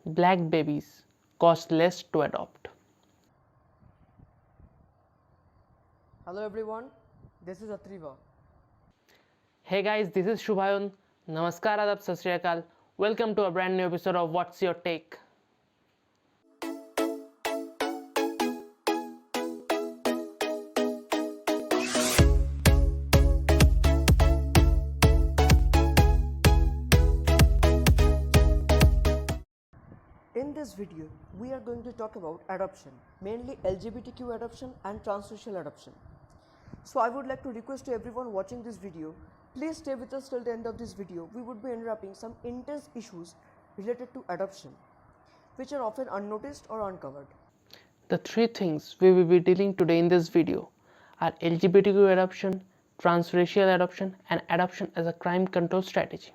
Black babies cost less to adopt. Hello everyone, this is Atriva. Hey guys, this is Subhayan. Namaskar, Adab, Sat Shri Akal. Welcome to a brand new episode of What's Your Take? In this video, we are going to talk about adoption, mainly LGBTQ adoption and transracial adoption. So I would like to request to everyone watching this video, please stay with us till the end of this video. We would be unwrapping some intense issues related to adoption, which are often unnoticed or uncovered. The three things we will be dealing today in this video are LGBTQ adoption, transracial adoption, and adoption as a crime control strategy.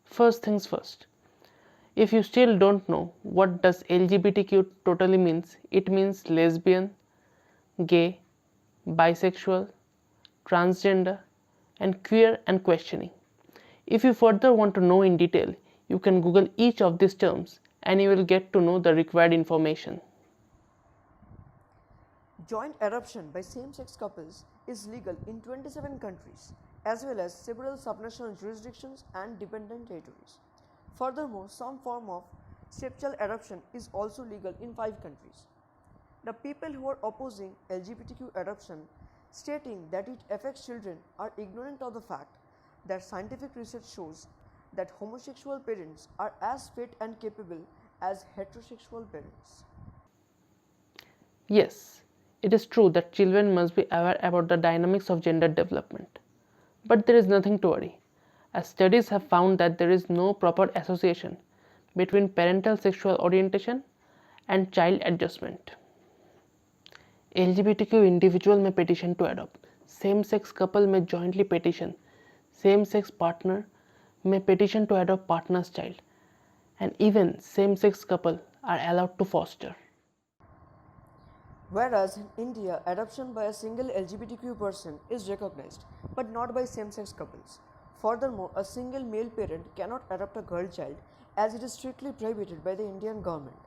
First things first. If you still don't know what does LGBTQ totally means, it means lesbian, gay, bisexual, transgender, and queer and questioning. If you further want to know in detail, you can Google each of these terms and you will get to know the required information. Joint adoption by same-sex couples is legal in 27 countries, as well as several subnational jurisdictions and dependent territories. Furthermore, some form of stepchild adoption is also legal in 5 countries. The people who are opposing LGBTQ adoption, stating that it affects children, are ignorant of the fact that scientific research shows that homosexual parents are as fit and capable as heterosexual parents. Yes, it is true that children must be aware about the dynamics of gender development. But there is nothing to worry, as studies have found that there is no proper association between parental sexual orientation and child adjustment. LGBTQ individual may petition to adopt, same-sex couple may jointly petition, same-sex partner may petition to adopt partner's child, and even same-sex couple are allowed to foster. Whereas in India, adoption by a single LGBTQ person is recognized, but not by same-sex couples. Furthermore, a single male parent cannot adopt a girl child as it is strictly prohibited by the Indian government,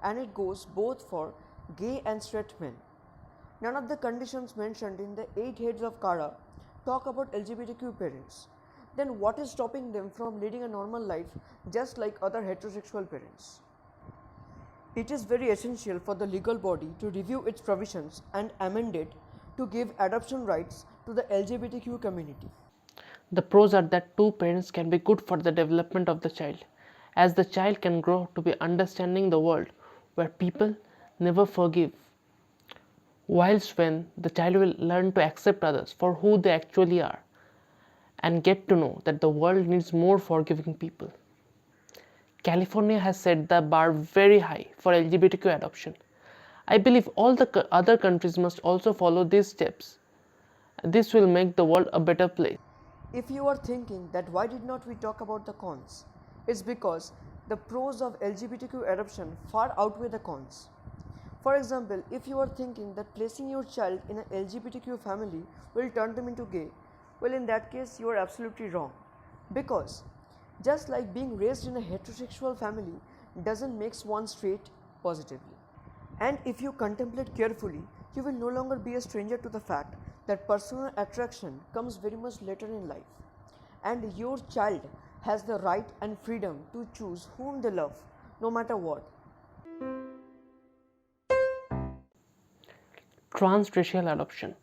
and it goes both for gay and straight men. None of the conditions mentioned in the 8 heads of Kara talk about LGBTQ parents. Then what is stopping them from leading a normal life just like other heterosexual parents? It is very essential for the legal body to review its provisions and amend it to give adoption rights to the LGBTQ community. The pros are that two parents can be good for the development of the child, as the child can grow to be understanding the world where people never forgive, whilst when the child will learn to accept others for who they actually are and get to know that the world needs more forgiving people. California has set the bar very high for LGBTQ adoption. I believe all the other countries must also follow these steps. This will make the world a better place. If you are thinking that why did not we talk about the cons, it's because the pros of LGBTQ adoption far outweigh the cons. For example, if you are thinking that placing your child in an LGBTQ family will turn them into gay, well, in that case you are absolutely wrong. Because just like being raised in a heterosexual family doesn't make one straight positively. And if you contemplate carefully, you will no longer be a stranger to the fact that personal attraction comes very much later in life. And your child has the right and freedom to choose whom they love, no matter what. Transracial adoption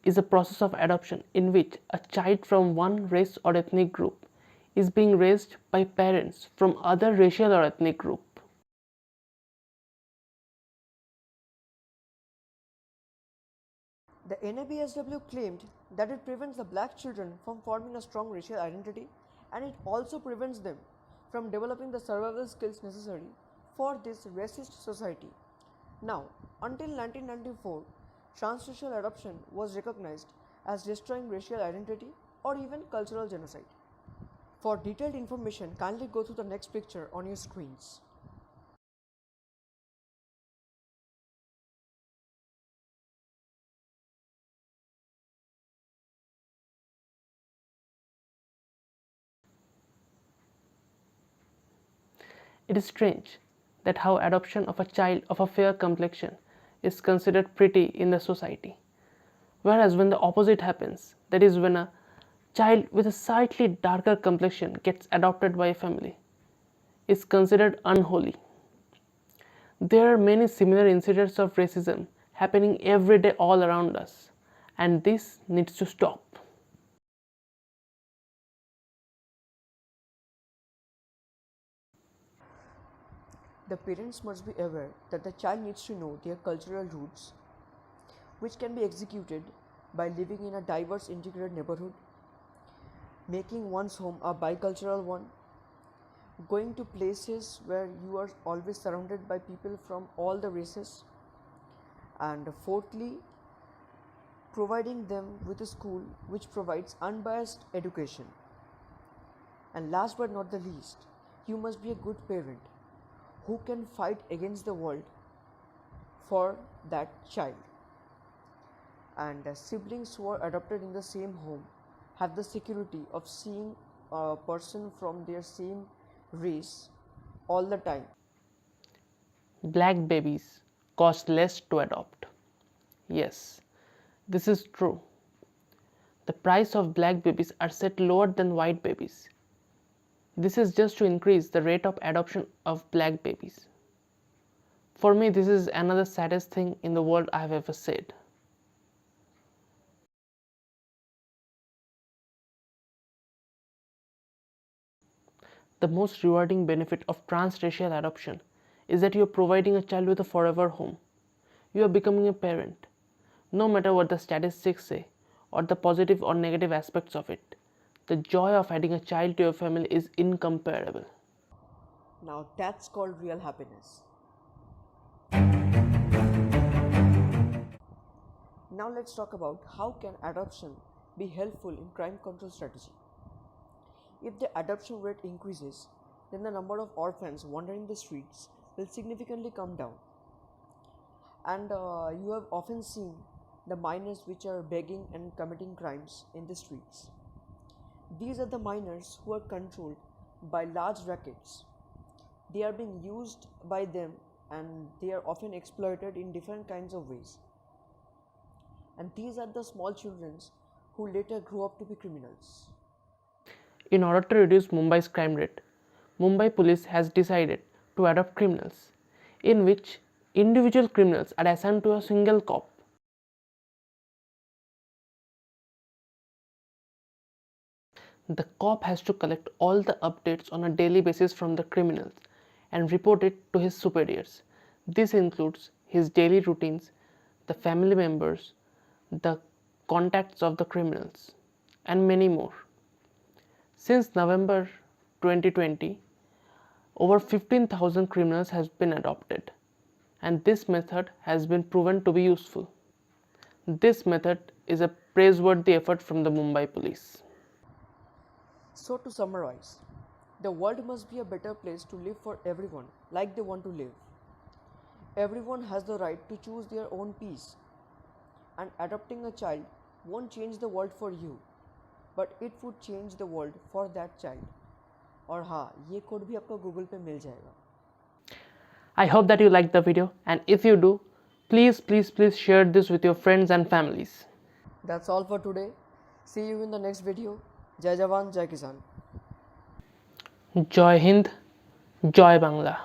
is a process of adoption in which a child from one race or ethnic group is being raised by parents from other racial or ethnic group. The NABSW claimed that it prevents the black children from forming a strong racial identity, and it also prevents them from developing the survival skills necessary for this racist society. Now, until 1994, transracial adoption was recognized as destroying racial identity or even cultural genocide. For detailed information, kindly go to the next picture on your screens. It is strange that how adoption of a child of a fair complexion is considered pretty in the society, whereas when the opposite happens, that is when a child with a slightly darker complexion gets adopted by a family, is considered unholy. There are many similar incidents of racism happening every day all around us, and this needs to stop. The parents must be aware that the child needs to know their cultural roots, which can be executed by living in a diverse integrated neighborhood, making one's home a bicultural one, going to places where you are always surrounded by people from all the races, and fourthly, providing them with a school which provides unbiased education. And last but not the least, you must be a good parent who can fight against the world for that child. And siblings who are adopted in the same home have the security of seeing a person from their same race all the time. Black babies cost less to adopt. Yes, this is true. The price of black babies are set lower than white babies. This is just to increase the rate of adoption of black babies. For me, this is another saddest thing in the world I have ever said. The most rewarding benefit of transracial adoption is that you are providing a child with a forever home. You are becoming a parent. No matter what the statistics say, or the positive or negative aspects of it, the joy of adding a child to your family is incomparable. Now that's called real happiness. Now let's talk about how can adoption be helpful in crime control strategy. If the adoption rate increases, then the number of orphans wandering the streets will significantly come down. And you have often seen the minors which are begging and committing crimes in the streets. These are the minors who are controlled by large rackets. They are being used by them and they are often exploited in different kinds of ways. And these are the small children who later grow up to be criminals. In order to reduce Mumbai's crime rate, Mumbai police has decided to adopt criminals, in which individual criminals are assigned to a single cop. The cop has to collect all the updates on a daily basis from the criminals and report it to his superiors. This includes his daily routines, the family members, the contacts of the criminals, and many more. Since November 2020, over 15,000 criminals have been adopted, and this method has been proven to be useful. This method is a praiseworthy effort from the Mumbai police. So, to summarize, the world must be a better place to live for everyone like they want to live. Everyone has the right to choose their own peace, and adopting a child won't change the world for you, but it would change the world for that child. और हाँ, ये code भी आपको Google पे मिल जाएगा. I hope that you liked the video, and if you do, please share this with your friends and families. That's all for today. See you in the next video. Jai Jawan, Jai Kisan. Joy Hind, Joy Bangla.